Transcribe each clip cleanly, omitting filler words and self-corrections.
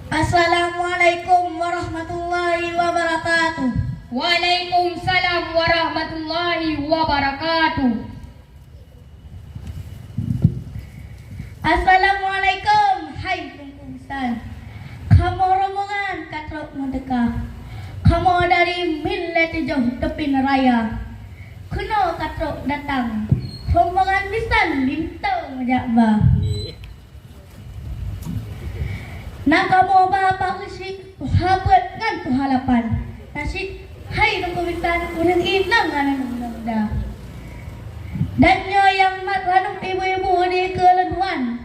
Assalamualaikum warahmatullahi wabarakatuh. Waalaikumsalam warahmatullahi wabarakatuh. Assalamualaikum. Hai tungku besar. Kamu rombongan katrok merdeka. Kamu dari millet jauh tepi neraya. Kuno katrok datang. Rombongan bisan bintang menjakba. Nak kamu apa usik tuhabat ngan tuhalapan. Nasib hai tungku bisan unang inang ngan muda. Dan nyo yang mat ranum ibu-ibu di kelenuan.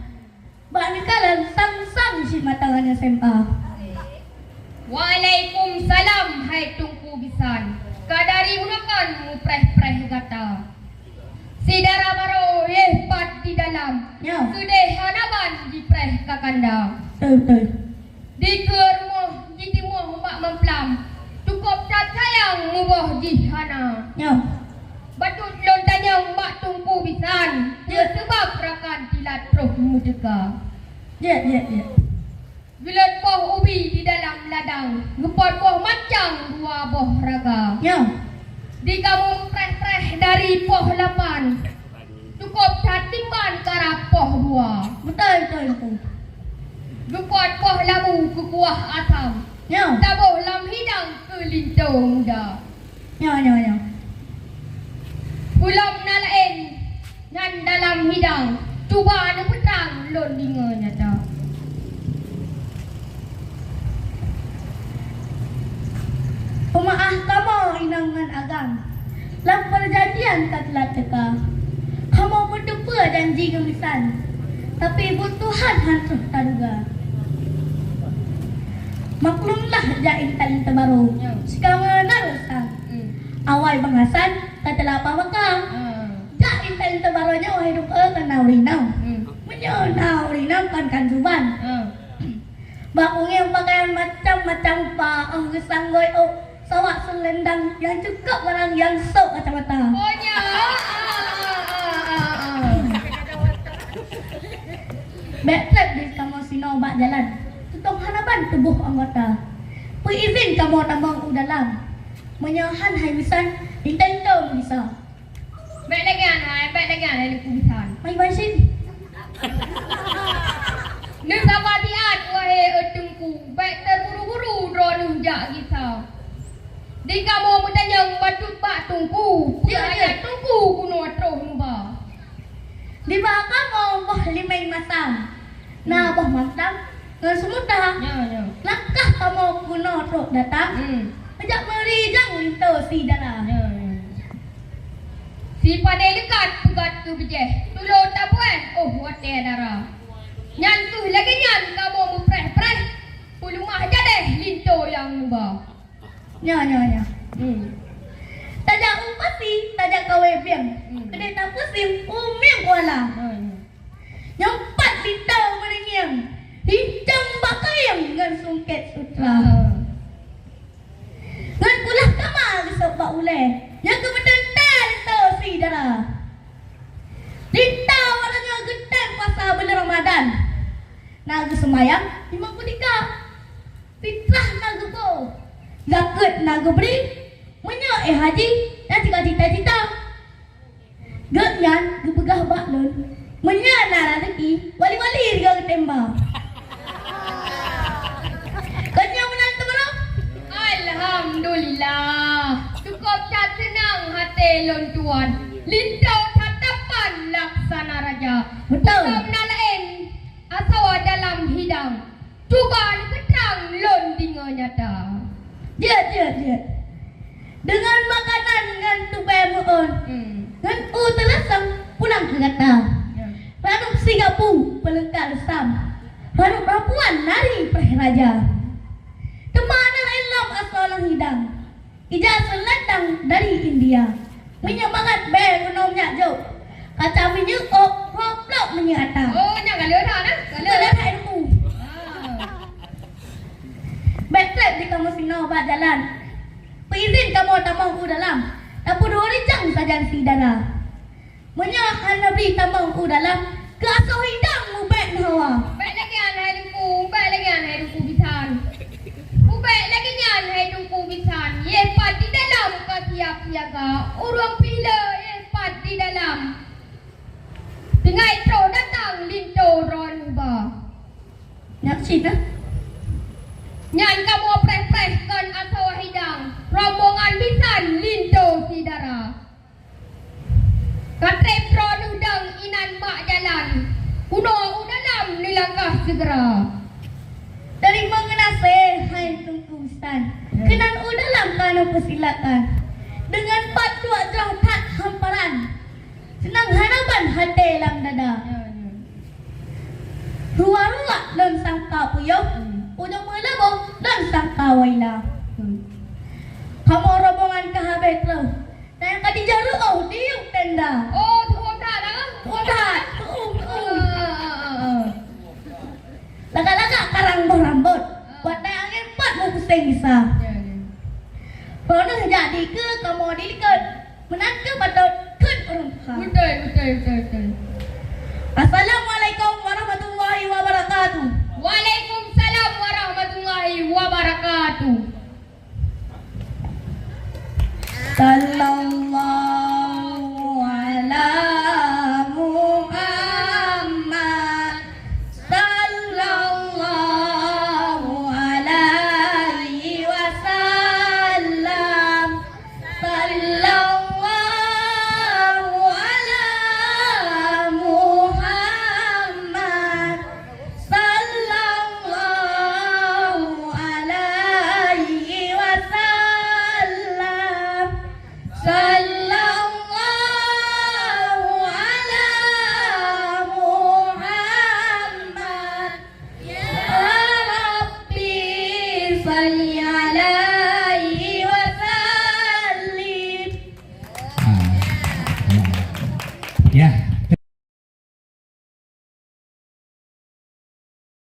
Bak nikalan sang-sang si matangannya sempa. Waalaikumsalam hai tungku bisan. Kadari gunakan mu preh-preh gata. Sidara baro hebat di dalam. Ya. Sudeh hanaban di preh kakanda. Betul. Di kermuh di timuh mak memplam. Cukup tak sayang mubah di hana. Ya. Batut lontanya mak tungku bisan. Dia sebab rakan tilat roh mudeka. Ya. Bila poh ubi di dalam ladang, ngepot poh macam dua boh raga. Ya. Di kamu preh-preh dari poh lapan. Cukup tatimban karap poh dua. Betul. Ngepot poh labu ke kuah asam. Ya. Tabuh lam hidang ke linto muda. Ya. Pulau nalain nan dalam hidang. Cuba ada petrang lon dinganya tak. Pemaah kamu inangan agam. Lam perjanjian tak telah teka. Kamu berdupa janji gemisan. Tapi butuhan hantu taduga. Maklumlah jain talin terbaru. Ya. Sekarang narusan. Awal bangasan tak telah apa makam. Jain talin terbarunya wahai dupa kan nawrinau. Menyenau kan suban. Bakung yang pakaian macam-macam pa ang gesanggoy o sawak selendang yang cukup orang yang sok kacamata. Pokoknya Betrep di kamu sino bak jalan. Tutong hanapan tubuh anggota. Izin kamu tambang udalam. Menyahan hai misan intento bisa. baik lagi ada kubisan. Mai basin. Ning sabatian wahai etengku, baik terburu-buru drone jak kita. Di kamu mutanyang batut bak tungku. Ya. Dia tungku kuno troh nuba. Di bak kamu boh limai masam. Nah boh masam ngan sumuta. Ya. Langkah kamu kuno truk datang. Ajak meri jang linto si dara. Si pandai dekat pegat tu bejeh. Tulo tak puan. Oh wate darah. Nyan tu lagi nyan kamu mempreh-preh. Pulumah jadeh linto yang nuba. Ya. Tajak umpasi, tajak kawe biang. Kedai tak pusim, umiang kuala. Nyempat linto merengiang. Hincang bakayang dengan sungket sutra. Ngan kulah kamar besok bak uleh. Yang kebetulan linto si dara. Linto warnanya gedang pasal bulan Ramadan. Naga semayang, imam kudika. Fitrah naga bo. Zakat naga beri. Menyak haji. Dan cita-cita. Geknyan, gebegah baklun. Menyak nak rezeki. Wali-wali dia ketembak. Kanya menang teman. Alhamdulillah. Cukup tak senang hati lon tuan. Lintau tatapan laksana raja. Betul. Usam nalain asawa dalam hidang. Cuba ni petang lon dinga nyata. Dia. Dengan makanan dengan tupai muon. Dengan telasang pulang ke kata. Lalu Singapura pelengkar sam. Lalu perempuan nari perheraja. Kemana elam asalang hidang. Ijaz selendang dari India. Menyemangat bel menomnya jauh. Kata minyak roplok menyata. Oh, nya galeu dah nah. Galeu dah ilmu. Betrep di kamu sino bak jalan. Izin kamu tambang ku dalam. Dapur dua jang saja si dara. Menyahan Nabi tambang ku dalam. Ke asal hidang mu bek hawa. Baik lagi anak hidupku bisa. siaga orang pila empat di dalam. Tengah itu datang linto ron ba. Nak Cina? Nyan kamu preh-prehkan asal hidang. Rombongan bisan linto sidara. Katrep ron udang inan mak jalan. Kuno udalam nilangkah segera. Dari mengenase hai tungkusan. Kenan udalam kanu persilakan. Dengan patwa jauh tak hamparan. Senang harapan hati dalam dada. Ruwa-ruwa dan sangka puyuh. Ujung melabo dan sangka waila. Kamu rombongan kehabis lo. Dan Khadijah ru'au diuk tenda. Oh, tuh tak dah. Udah, Lagak-lagak karang berambut. Buat naik angin 4 mau pusing bisa. Kalau jadi ke kamu diikat. Menangke patut kun orang tua. Betul. Assalamualaikum warahmatullahi wabarakatuh. Waalaikumsalam warahmatullahi wabarakatuh. Sallallahu ala Muhammad. Sallallahu alaihi wasallam. Sallallahu ala Muhammad. Sallallahu alaihi wasallam. Sallallahu ala Muhammad. Ya Rabbi salli alaihi wa sallim. Ya,